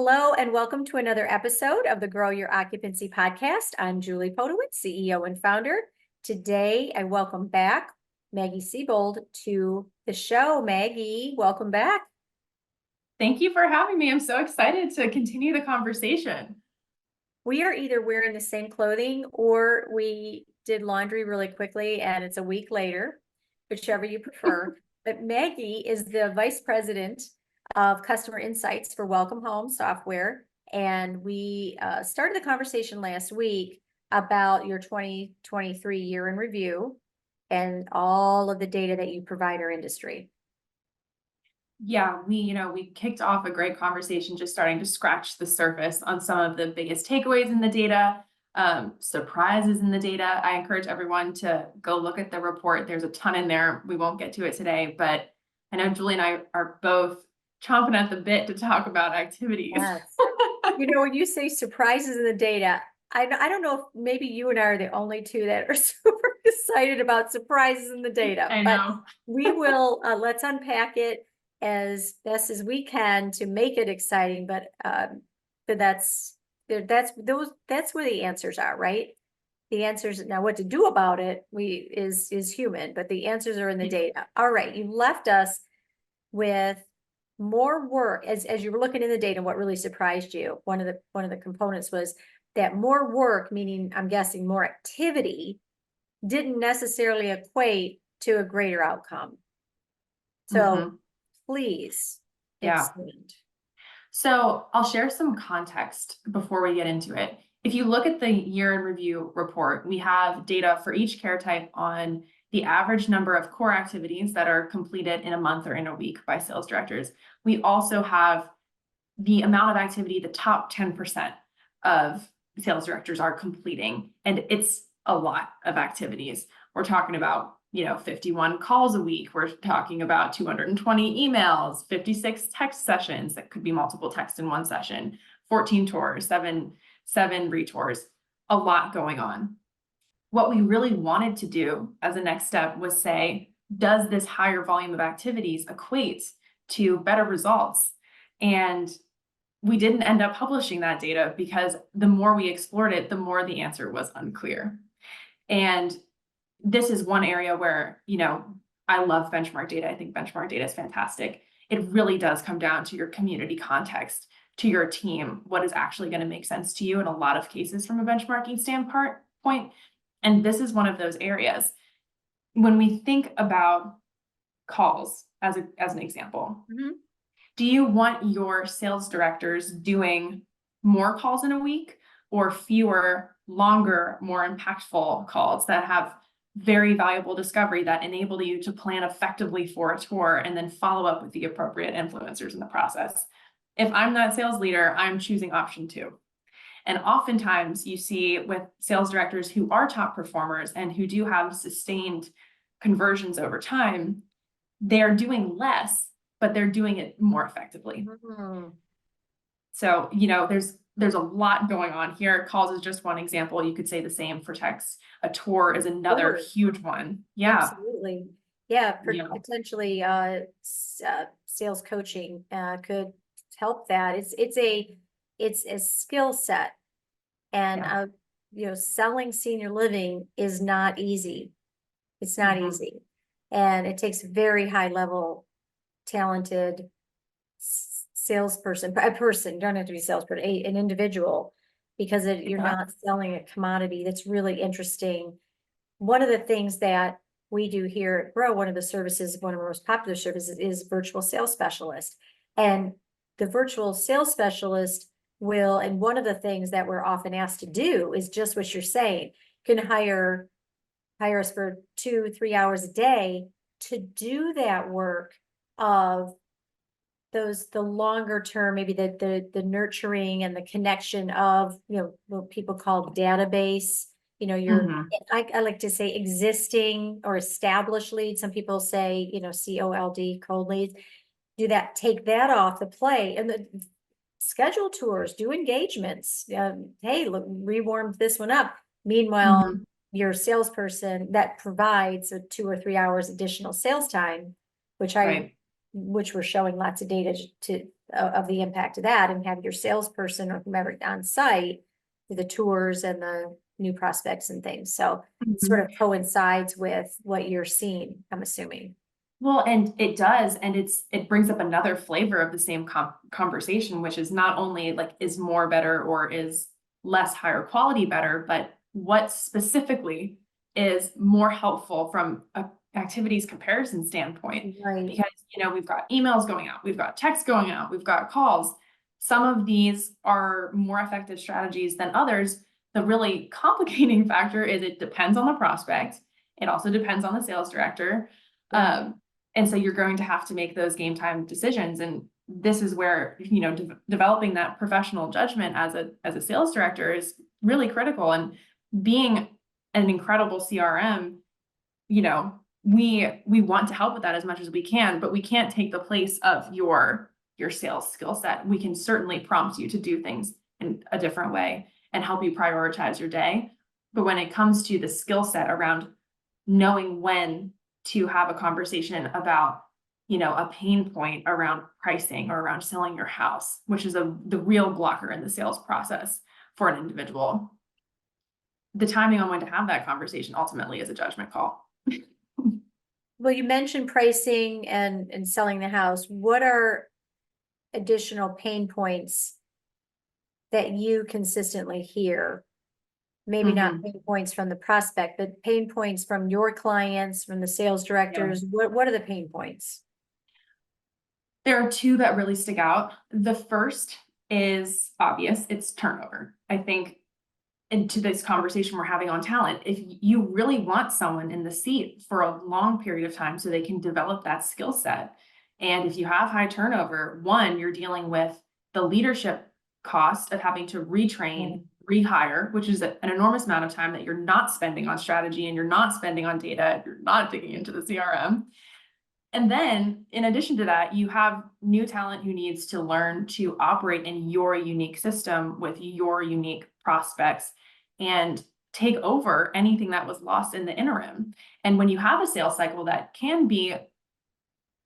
Hello and welcome to another episode of the Grow Your Occupancy podcast. I'm Julie Podewitz, CEO and founder. Today, I welcome back Maggie Seybold to the show. Maggie, welcome back. Thank you for having me. I'm so excited to continue the conversation. We are either wearing the same clothing or we did laundry really quickly and it's a week later, whichever you prefer. But Maggie is the Vice President of Customer Insights for WelcomeHome Software. And we started the conversation last week about your 2023 year in review and all of the data that you provide our industry. Yeah, we kicked off a great conversation, just starting to scratch the surface on some of the biggest takeaways in the data, surprises in the data. I encourage everyone to go look at the report. There's a ton in there. We won't get to it today, but I know Julie and I are both chomping at the bit to talk about activities. Yes. When you say surprises in the data, I don't know if maybe you and I are the only two that are super excited about surprises in the data. I know. But we will, let's unpack it as best as we can to make it exciting. But that's where the answers are, right? The answers now, what to do about it is human, but the answers are in the data. All right, you left us with more work as you were looking in the data. What really surprised you? One of the components was that more work, meaning I'm guessing more activity, didn't necessarily equate to a greater outcome. So please expand. So I'll share some context before we get into it. If you look at the year in review report, we have data for each care type on the average number of core activities that are completed in a month or in a week by sales directors. We also have the amount of activity the top 10% of sales directors are completing, and it's a lot of activities. We're talking about 51 calls a week. We're talking about 220 emails, 56 text sessions that could be multiple texts in one session, 14 tours, seven retours, a lot going on. What we really wanted to do as a next step was say, does this higher volume of activities equate to better results? And we didn't end up publishing that data because the more we explored it, the more the answer was unclear. And this is one area where, I love benchmark data. I think benchmark data is fantastic. It really does come down to your community context, to your team, what is actually going to make sense to you in a lot of cases from a benchmarking standpoint. And this is one of those areas. When we think about calls as an example, do you want your sales directors doing more calls in a week or fewer, longer, more impactful calls that have very valuable discovery that enable you to plan effectively for a tour and then follow up with the appropriate influencers in the process? If I'm that sales leader, I'm choosing option 2. And oftentimes you see with sales directors who are top performers and who do have sustained conversions over time, they're doing less, but they're doing it more effectively. So, there's a lot going on here. Calls is just one example. You could say the same for text. A tour is another huge one. Yeah. Absolutely. Yeah. Potentially sales coaching could help that. It's a skill set, and selling senior living is not easy. It's not easy, and it takes very high level, talented salesperson. A person, don't have to be a salesperson, an individual, because you're not selling a commodity. That's really interesting. One of the things that we do here at Grow, one of our most popular services is virtual sales specialist, and the virtual sales specialist and one of the things that we're often asked to do is just what you're saying, can hire us for 2-3 hours a day to do that work of the longer term, maybe the nurturing and the connection of, what people call database, I like to say existing or established leads. Some people say, COLD, cold leads. Take that off the plate and schedule tours, do engagements. Hey, look, rewarm this one up. Meanwhile, your salesperson that provides 2 or 3 hours additional sales time, which we're showing lots of data to of the impact of that and have your salesperson or whomever on site for the tours and the new prospects and things. So it sort of coincides with what you're seeing, I'm assuming. Well, and it does, and it brings up another flavor of the same conversation, which is not only like is more better or is less higher quality better, but what specifically is more helpful from a activities comparison standpoint. Right. Because, we've got emails going out, we've got texts going out, we've got calls. Some of these are more effective strategies than others. The really complicating factor is it depends on the prospect. It also depends on the sales director. And so you're going to have to make those game time decisions. And this is where, developing that professional judgment as a sales director is really critical. And being an incredible CRM, we want to help with that as much as we can, but we can't take the place of your sales skill set. We can certainly prompt you to do things in a different way and help you prioritize your day. But when it comes to the skill set around knowing when to have a conversation about, a pain point around pricing or around selling your house, which is the real blocker in the sales process for an individual. The timing on when to have that conversation ultimately is a judgment call. Well, you mentioned pricing and selling the house. What are additional pain points that you consistently hear? Maybe not pain points from the prospect, but pain points from your clients, from the sales directors. What are the pain points? There are two that really stick out. The first is obvious, it's turnover. I think into this conversation we're having on talent, if you really want someone in the seat for a long period of time so they can develop that skill set, and if you have high turnover, one, you're dealing with the leadership cost of having to retrain, rehire, which is an enormous amount of time that you're not spending on strategy and you're not spending on data, you're not digging into the CRM. And then in addition to that, you have new talent who needs to learn to operate in your unique system with your unique prospects and take over anything that was lost in the interim. And when you have a sales cycle that can be,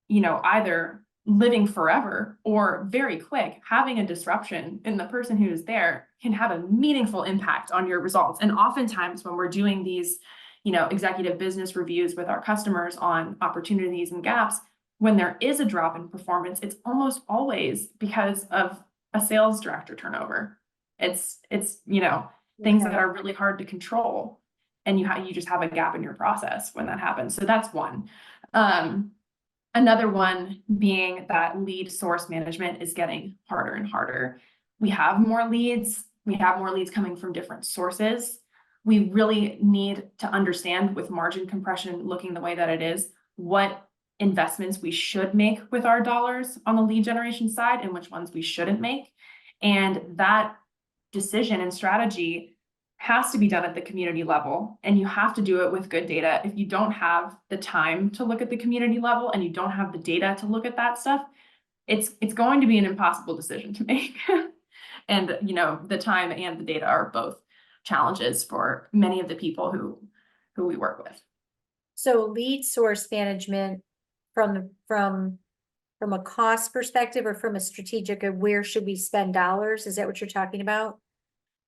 either living forever or very quick, having a disruption in the person who is there can have a meaningful impact on your results. And oftentimes when we're doing these, executive business reviews with our customers on opportunities and gaps, when there is a drop in performance, it's almost always because of a sales director turnover. It's things that are really hard to control. And you just have a gap in your process when that happens. So that's one. Another one being that lead source management is getting harder and harder. We have more leads. We have more leads coming from different sources. We really need to understand, with margin compression looking the way that it is, what investments we should make with our dollars on the lead generation side and which ones we shouldn't make. And that decision and strategy has to be done at the community level, and you have to do it with good data. If you don't have the time to look at the community level and you don't have the data to look at that stuff, it's going to be an impossible decision to make. And the time and the data are both challenges for many of the people who we work with. So lead source management from a cost perspective or from a strategic of where should we spend dollars? Is that what you're talking about?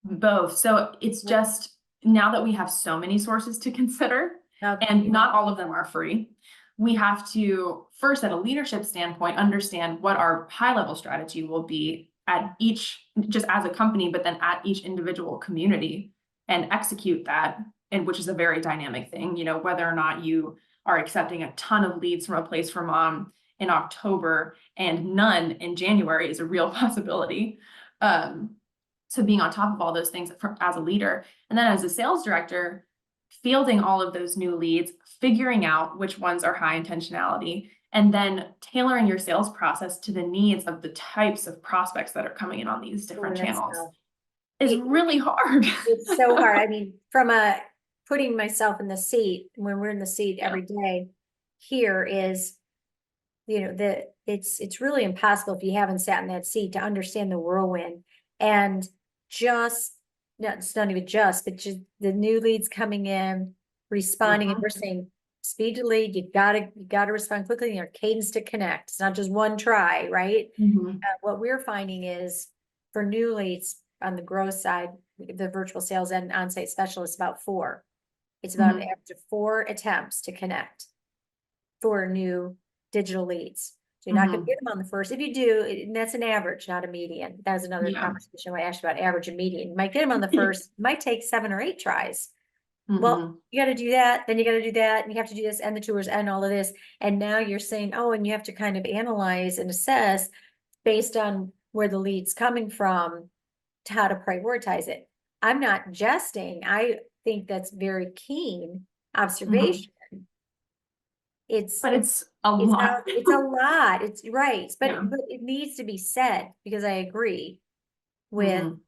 Both. So it's just now that we have so many sources to consider, and not all of them are free, we have to first, at a leadership standpoint, understand what our high-level strategy will be at each, just as a company, but then at each individual community, and execute that, and which is a very dynamic thing. Whether or not you are accepting a ton of leads from a place for mom in October and none in January is a real possibility. So being on top of all those things as a leader, and then as a sales director, fielding all of those new leads, figuring out which ones are high intentionality, and then tailoring your sales process to the needs of the types of prospects that are coming in on these different channels is really hard. It's so hard. I mean, from putting myself in the seat, when we're in the seat every day, here is, it's really impossible if you haven't sat in that seat to understand the whirlwind. And it's not even just, but just the new leads coming in, responding, and we're saying speed to lead, you gotta respond quickly, your cadence to connect. It's not just one try, right? Mhm. What we're finding is for new leads on the growth side, the virtual sales and onsite specialist, about 4. It's about an Mhm. average of 4 attempts to connect for new digital leads. So you're not gonna Mhm. get them on the first. If you do, and that's an average, not a median. That's another Yeah. conversation I asked about average and median. You might get them on the first, might take 7 or 8 tries. Well, Mhm. you gotta do that, then you gotta do that, and you have to do this and the tours and all of this. And now you're saying, oh, and you have to kind of analyze and assess based on where the lead's coming from to how to prioritize it. I'm not jesting. I think that's very keen Mhm. observation. It's But it's a it's not, lot. it's a lot. It's right, Yeah. but it needs to be said because I agree with,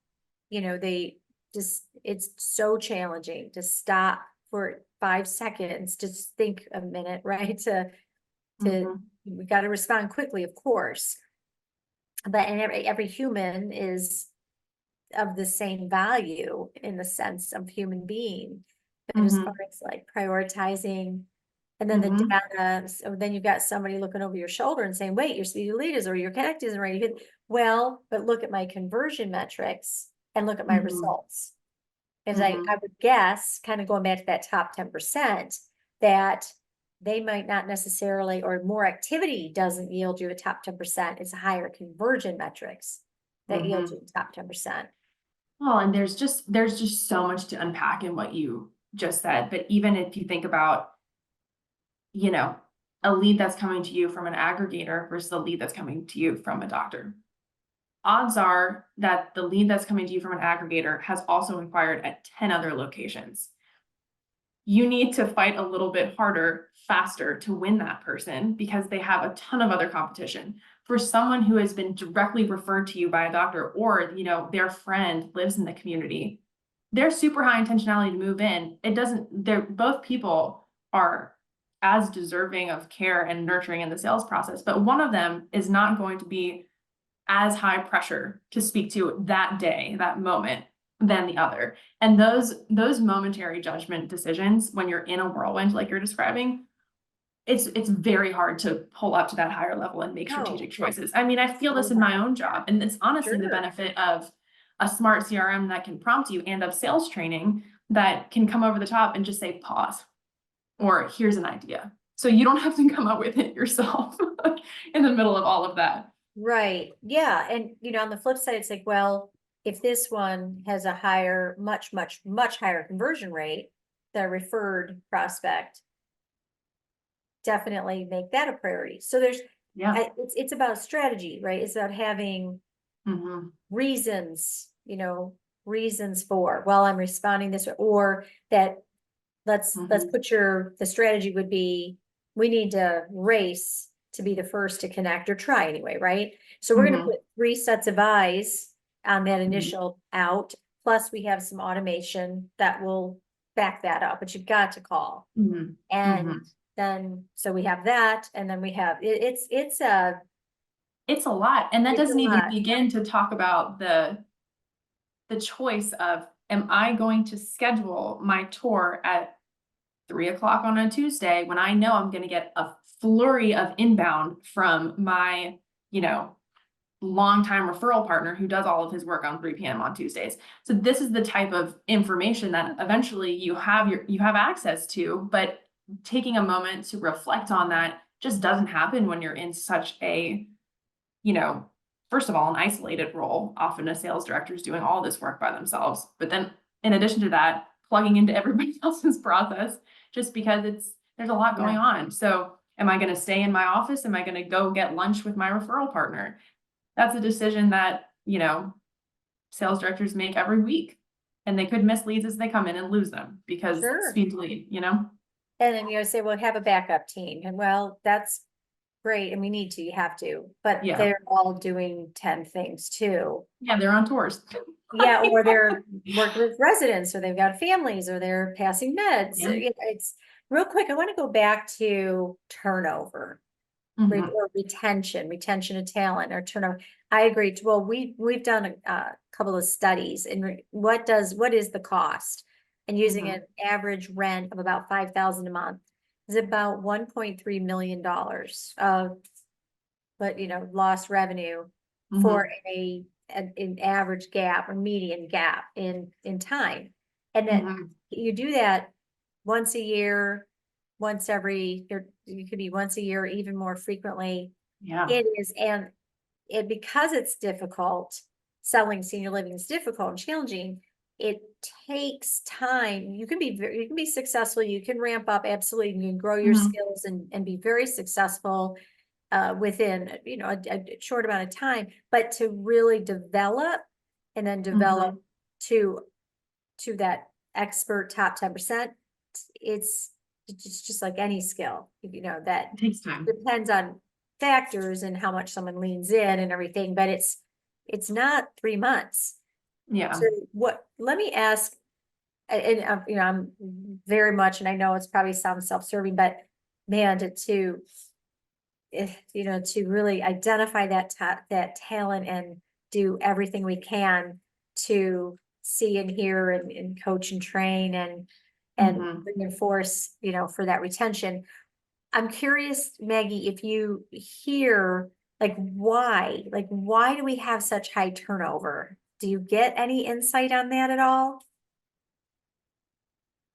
Mhm. they just, it's so challenging to stop for 5 seconds, to just think a minute, right? To Mhm. we got to respond quickly, of course. But and every human is of the same value in the sense of human being. But as far Mhm. as like prioritizing, and then the Mhm. data, so then you've got somebody looking over your shoulder and saying, wait, your speed lead is, or your connect isn't right. Well, but look at my conversion metrics and look at my Mhm. results. As I Mhm. would guess, kind of going back to that top 10%, that they might not necessarily, or more activity doesn't yield you a top 10%. It's higher conversion metrics that yield you Mhm. the top 10%. Well, and there's just so much to unpack in what you just said. But even if you think about, you know, a lead that's coming to you from an aggregator versus a lead that's coming to you from a doctor, odds are that the lead that's coming to you from an aggregator has also inquired at 10 other locations. You need to fight a little bit harder, faster to win that person because they have a ton of other competition. For someone who has been directly referred to you by a doctor, or their friend lives in the community, they're super high intentionality to move in. It doesn't, they're both people are as deserving of care and nurturing in the sales process, but one of them is not going to be as high pressure to speak to that day, that moment, than the other. And those momentary judgment decisions, when you're in a whirlwind like you're describing, it's very hard to pull up to that higher level and make No, strategic choices. I mean, I feel this oh, in my own job, and it's honestly the sure. benefit of a smart CRM that can prompt you, and of sales training that can come over the top and just say pause, or here's an idea. So you don't have to come up with it yourself in the middle of all of that. Right. Yeah. And on the flip side, it's like, well, if this one has a higher, much, much, much higher conversion rate, the referred prospect, definitely make that a priority. So Yeah. it's about strategy, right? It's about having Mhm. reasons, reasons for, well, I'm responding this, or that let's Mhm. put the strategy would be, we need to race to be the first to connect or try anyway, right? So we're going to Mhm. put 3 sets of eyes on that Mhm. initial out, plus we have some automation that will back that up, but you've got to call. Mhm. And Mhm. then, so we have that, and then we have, It's a lot, and that it's a doesn't even lot. begin to talk about the choice of, am I going to schedule my tour at 3 o'clock on a Tuesday when I know I'm gonna get a flurry of inbound from my, you know, longtime referral partner who does all of his work on 3 p.m. on Tuesdays. So this is the type of information that eventually you have access to, but taking a moment to reflect on that just doesn't happen when you're in such a, you know, first of all, an isolated role. Often a sales director is doing all this work by themselves. But then in addition to that, plugging into everybody else's process just because there's a lot Yeah, going on. So am I going to stay in my office? Am I going to go get lunch with my referral partner? That's a decision that, sales directors make every week. And they could miss leads as they come in and lose them because sure. speed to lead. And then say, well, have a backup team, and well, that's great, and we need to, you have to, but Yeah. they're all doing 10 things too. Yeah, they're on tours. Yeah, or they're working with residents, or they've got families, or they're passing meds. Yeah. It's real quick. I want to go back to turnover, Mhm. or retention of talent, or turnover. I agree. Well, we've done a couple of studies, and what is the cost, and using Mhm. an average rent of about 5,000 a month. is about $1.3 million of, but lost revenue for an average gap or median gap in time. And then Mhm. you do that once a year, you could be once a year, even more frequently. Yeah. It is, and because it's difficult, selling senior living is difficult and challenging. It takes time. You can be successful. You can ramp up, absolutely. You can grow your Mhm. skills and be very successful within a short amount of time. But to really develop and then develop Mhm. to that expert top 10%, it's just like any skill, that It takes time. depends on factors and how much someone leans in and everything, but it's not 3 months. Yeah. So let me ask, and I'm very much, and I know it's probably sounds self-serving, but man, to really identify that talent and do everything we can to see and hear and coach and train and Mhm. reinforce, for that retention. I'm curious, Maggie, if you hear why do we have such high turnover? Do you get any insight on that at all?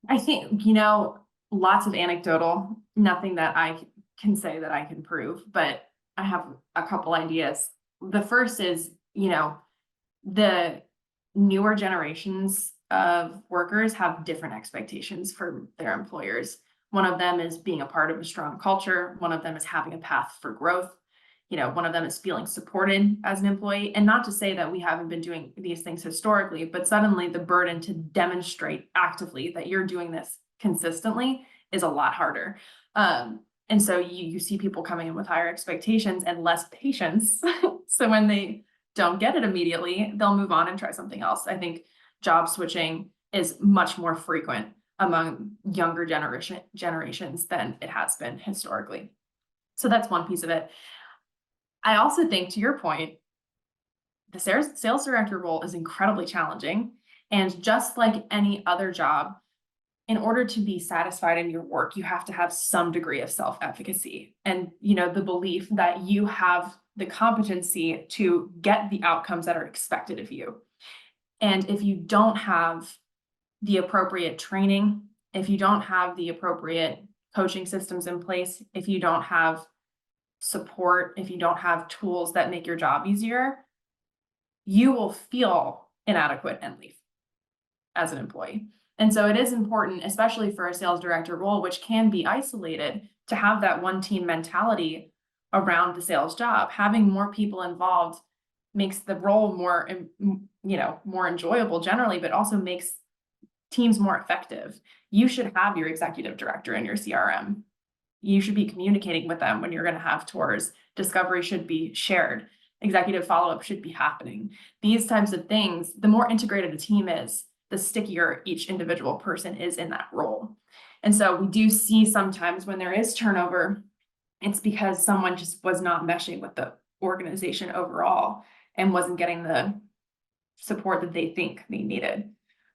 I think, lots of anecdotal, nothing that I can say that I can prove, but I have a couple ideas. The first is, the newer generations of workers have different expectations for their employers. One of them is being a part of a strong culture. One of them is having a path for growth. One of them is feeling supported as an employee. And not to say that we haven't been doing these things historically, but suddenly the burden to demonstrate actively that you're doing this consistently is a lot harder. And so you see people coming in with higher expectations and less patience. So when they don't get it immediately, they'll move on and try something else. I think job switching is much more frequent among younger generations than it has been historically. So that's one piece of it. I also think, to your point, the sales director role is incredibly challenging. And just like any other job, in order to be satisfied in your work, you have to have some degree of self-efficacy and, the belief that you have the competency to get the outcomes that are expected of you. And if you don't have the appropriate training, if you don't have the appropriate coaching systems in place, if you don't have support, if you don't have tools that make your job easier, you will feel inadequate and leave as an employee. And so it is important, especially for a sales director role, which can be isolated, to have that one team mentality around the sales job. Having more people involved makes the role more, more enjoyable generally, but also makes teams more effective. You should have your executive director in your CRM. You should be communicating with them when you're going to have tours. Discovery should be shared. Executive follow-up should be happening. These types of things, the more integrated a team is, the stickier each individual person is in that role. And so we do see sometimes when there is turnover, it's because someone just was not meshing with the organization overall and wasn't getting the support that they think they needed.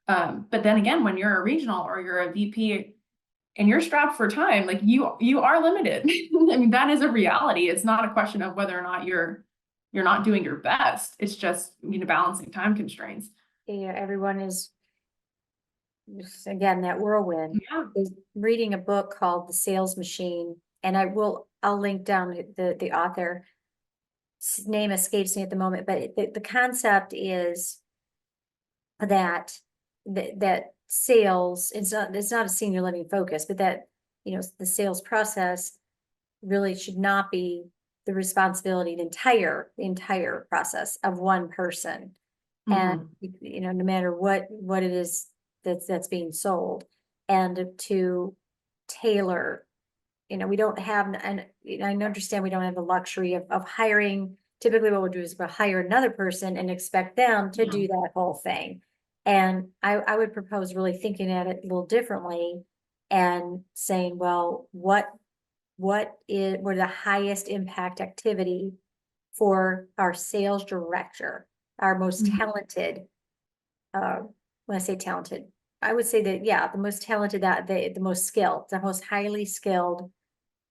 But then again, when you're a regional or you're a VP and you're strapped for time, like you are limited. I mean, that is a reality. It's not a question of whether or not you're not doing your best. It's just, balancing time constraints. Everyone is, again, that whirlwind. Yeah. Is reading a book called The Sales Machine, and I'll link down the author. Name escapes me at the moment, but the concept is that that sales, it's not a senior living focus, but that the sales process really should not be the responsibility, the entire process of one person. And Mhm. no matter what it is that's being sold, and to tailor, we don't have, and I understand we don't have the luxury of hiring. Typically what we'll do is we'll hire another person and expect them to Yeah. do that whole thing. And I would propose really thinking at it a little differently and saying, well, what were the highest impact activity for our sales director, our most Mhm. talented, when I say talented, I would say that, yeah, the most talented, that the most skilled, the most highly skilled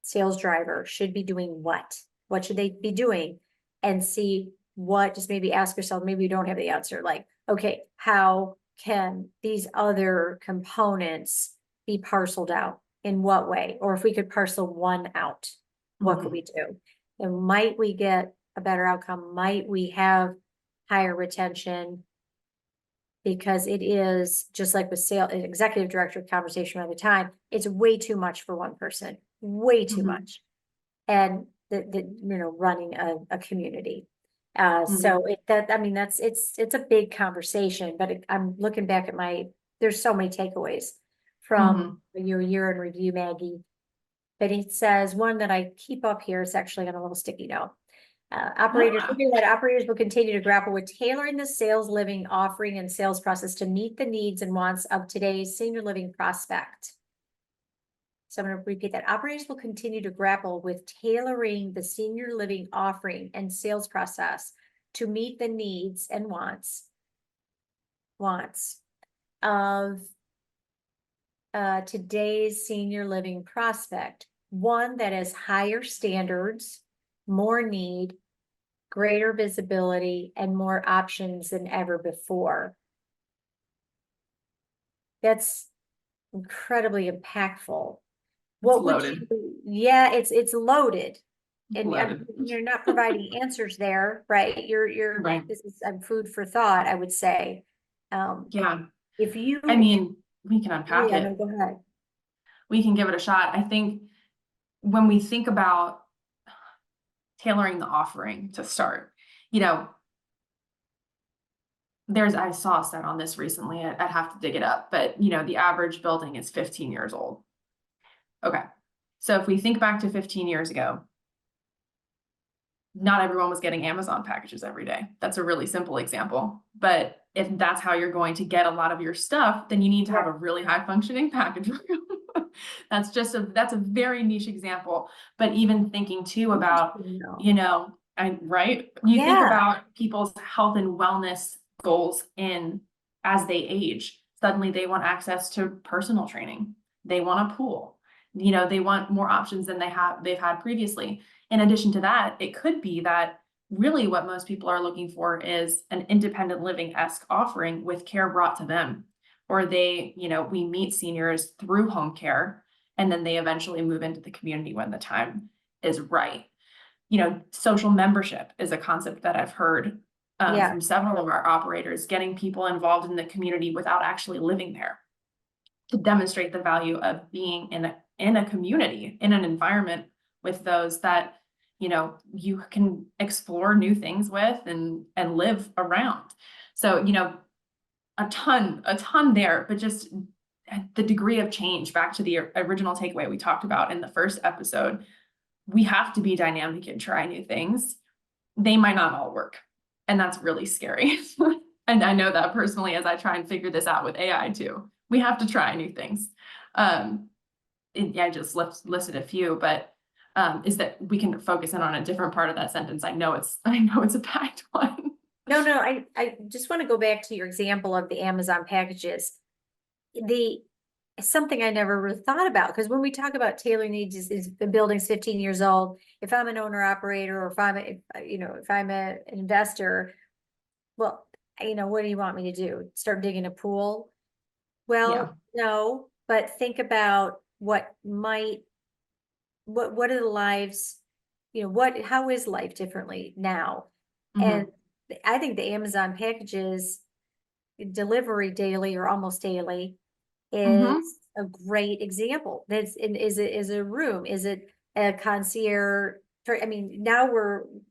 sales driver should be doing what? What should they be doing? And see what, just maybe ask yourself, maybe you don't have the answer, like, okay, how can these other components be parceled out? In what way? Or if we could parcel one out, what could we do? And might we get a better outcome? Might we have higher retention? Because it is just like with sale, an executive director conversation all the time, it's way too much for one person, way too much. And running a community. So I mean, it's a big conversation, but I'm looking back at there's so many takeaways from your year in review, Maggie. But it says one that I keep up here, it's actually on a little sticky note. Operators will continue to grapple with tailoring the sales living offering and sales process to meet the needs and wants of today's senior living prospect. So I'm going to repeat that. Operators will continue to grapple with tailoring the senior living offering and sales process to meet the needs and wants of today's senior living prospect. One that has higher standards, more need, greater visibility, and more options than ever before. That's incredibly impactful. What would loaded. Yeah, it's loaded. And Loaded. you're not providing answers there, right? You're Right. This is food for thought, I would say. Yeah. If you, I mean, we can unpack yeah, it. no, go ahead. We can give it a shot. I think when we think about tailoring the offering to start, I saw a stat on this recently. I'd have to dig it up, but the average building is 15 years old. Okay. So if we think back to 15 years ago, not everyone was getting Amazon packages every day. That's a really simple example. But if that's how you're going to get a lot of your stuff, then you need to have a really high functioning package room. That's a very niche example. But even thinking too about, right? You think about people's health and wellness goals as they age. Suddenly they want access to personal training. They want a pool. They want more options than they've had previously. In addition to that, it could be that really what most people are looking for is an independent living-esque offering with care brought to them. Or we meet seniors through home care, and then they eventually move into the community when the time is right. Social membership is a concept that I've heard from several of our operators, getting people involved in the community without actually living there, to demonstrate the value of being in a community, in an environment with those that you can explore new things with and live around. So a ton there, but just the degree of change, back to the original takeaway we talked about in the first episode. We have to be dynamic and try new things. They might not all work, and that's really scary. And I know that personally, as I try and figure this out with AI too. We have to try new things. I just listed a few, but is that we can focus in on a different part of that sentence. I know it's a packed one. No, I just want to go back to your example of the Amazon packages. Something I never really thought about, because when we talk about tailoring needs, is the building's 15 years old. If I'm an owner operator, or if I'm an investor, well, what do you want me to do? Start digging a pool? Well, no, but think about what are the lives, how is life differently now? And I think the Amazon packages delivery daily or almost daily is a great example. Is it a room? Is it a concierge? I mean, now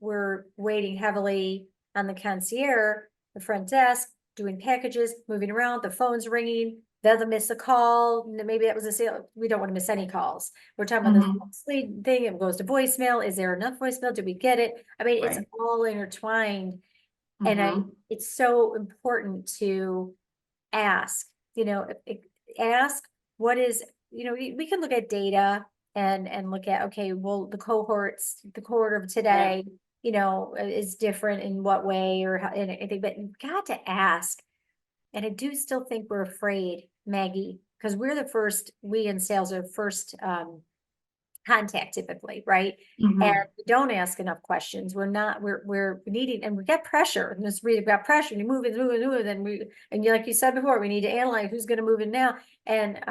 we're waiting heavily on the concierge, the front desk, doing packages, moving around, the phone's ringing, they'll miss a call. Maybe that was a sale. We don't want to miss any calls. We're talking about this sleep thing. It goes to voicemail. Is there enough voicemail? Did we get it? I mean, it's all intertwined. And it's so important to ask, ask what is, we can look at data and look at, okay, well, the cohort of today, is different in what way or how, and anything, but you've got to ask. And I do still think we're afraid Maggie, because we in sales are first, contact typically, right? Mhm. And we don't ask enough questions. We're needing, and we get pressure, and this we've got pressure, and you move, and you, like you said before, we need to analyze who's gonna move in now. And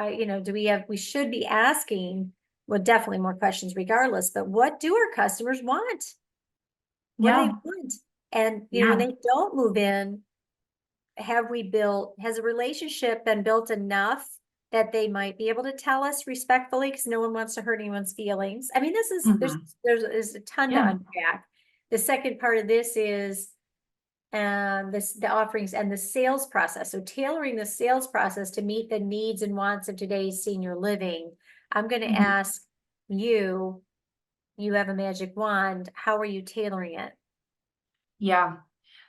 we should be asking, well, definitely more questions regardless, but what do our customers want? What do they Yeah, want? And, when yeah. they don't move in, has a relationship been built enough that they might be able to tell us respectfully, because no one wants to hurt anyone's feelings? I mean, Mhm. there's a ton to Yeah. unpack. The second part of this is the offerings and the sales process. So tailoring the sales process to meet the needs and wants of today's senior living. I'm going to Mhm. ask you, you have a magic wand. How are you tailoring it? Yeah.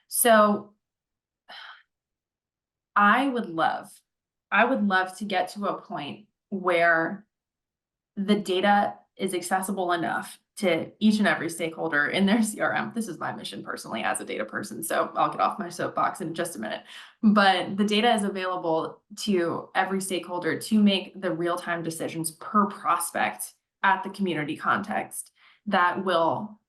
So I would love, I would love to get to a point where the data is accessible enough to each and every stakeholder in their CRM. This is my mission personally as a data person, so I'll get off my soapbox in just a minute. But the data is available to every stakeholder to make the real-time decisions per prospect at the community context that will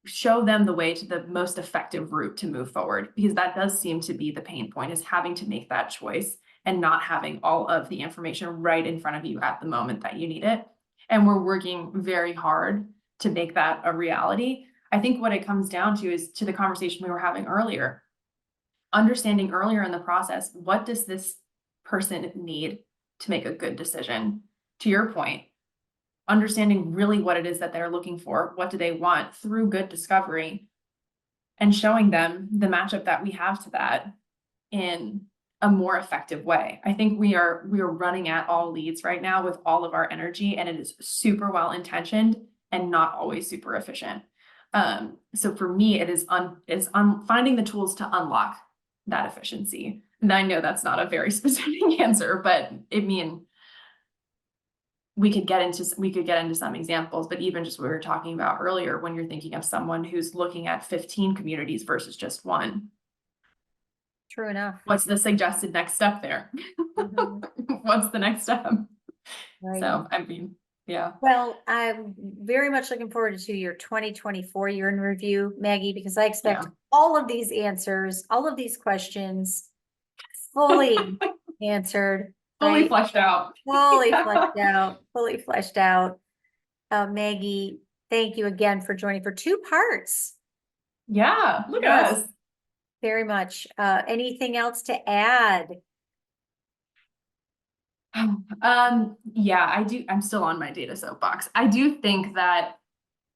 show them the way to the most effective route to move forward, because that does seem to be the pain point, is having to make that choice and not having all of the information right in front of you at the moment that you need it. And we're working very hard to make that a reality. I think what it comes down to is to the conversation we were having earlier, understanding earlier in the process, what does this person need to make a good decision? To your point, understanding really what it is that they're looking for, what do they want, through good discovery, and showing them the matchup that we have to that in a more effective way. I think we are running at all leads right now with all of our energy, and it is super well intentioned and not always super efficient. So for me, it is finding the tools to unlock that efficiency. And I know that's not a very specific answer, but we could get into some examples, but even just what we were talking about earlier, when you're thinking of someone who's looking at 15 communities versus just one, True enough. what's the suggested next step there? Mhm. What's the next step? Right. So, I mean, yeah. Well, I'm very much looking forward to your 2024 year in review, Maggie, because I expect Yeah. all of these answers, all of these questions fully answered, Fully right? fleshed out. Fully fleshed out, fully fleshed out. Maggie, thank you again for joining for 2 parts. Yeah, look at Yes, us. very much. Anything else to add? Yeah, I do. I'm still on my data soapbox. I do think that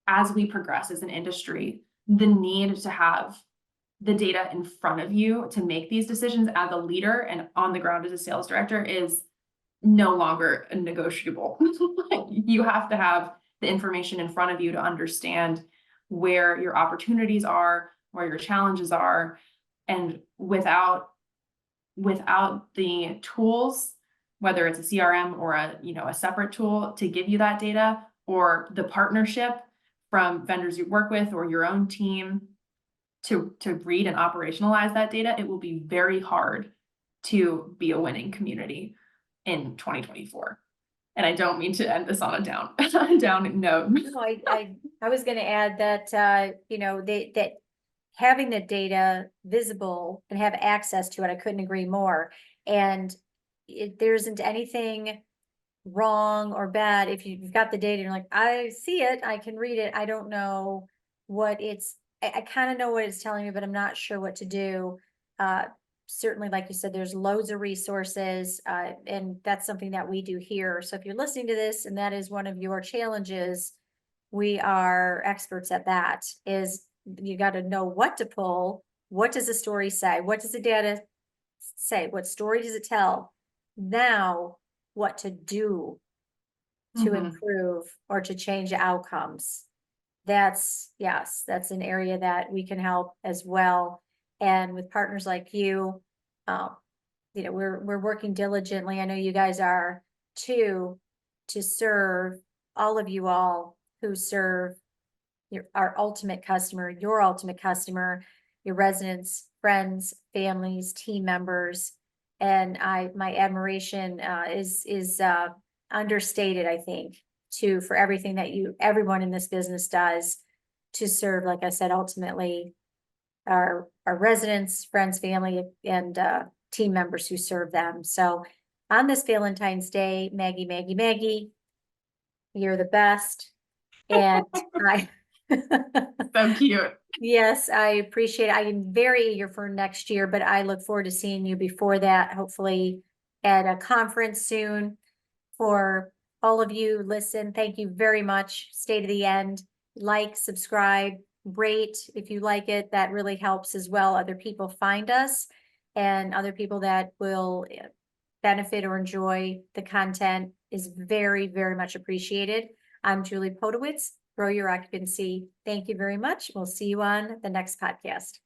as we progress as an industry, the need to have the data in front of you to make these decisions as a leader and on the ground as a sales director is no longer negotiable. You have to have the information in front of you to understand where your opportunities are, where your challenges are, and without the tools, whether it's a CRM or a separate tool to give you that data, or the partnership from vendors you work with or your own team to read and operationalize that data, it will be very hard to be a winning community in 2024. And I don't mean to end this on a down note. No, I was gonna add that, that having the data visible and have access to it, I couldn't agree more. And there isn't anything wrong or bad if you've got the data and you're like, I see it, I can read it. I don't know what I kind of know what it's telling me, but I'm not sure what to do. Uh, Certainly, like you said, there's loads of resources, and that's something that we do here. So if you're listening to this and that is one of your challenges, we are experts at that. Is you got to know what to pull. What does the story say? What does the data say? What story does it tell? Now, what to do to Mhm. improve or to change outcomes? Yes, that's an area that we can help as well. And with partners like you, um, we're working diligently. I know you guys are too, to serve all of you all who serve our ultimate customer, your residents, friends, families, team members. And my admiration, is understated, I think, for everything that everyone in this business does to serve, like I said, ultimately our residents, friends, family, and, team members who serve them. So on this Valentine's Day, Maggie, you're the best. And I, So cute. yes, I appreciate it. I am very eager for next year, but I look forward to seeing you before that, hopefully at a conference soon. For all of you, listen, thank you very much. Stay to the end, like, subscribe, rate if you like it. That really helps as well. Other people find us and other people that will benefit or enjoy the content is very, very much appreciated. I'm Julie Podewitz, Grow Your Occupancy. Thank you very much. We'll see you on the next podcast.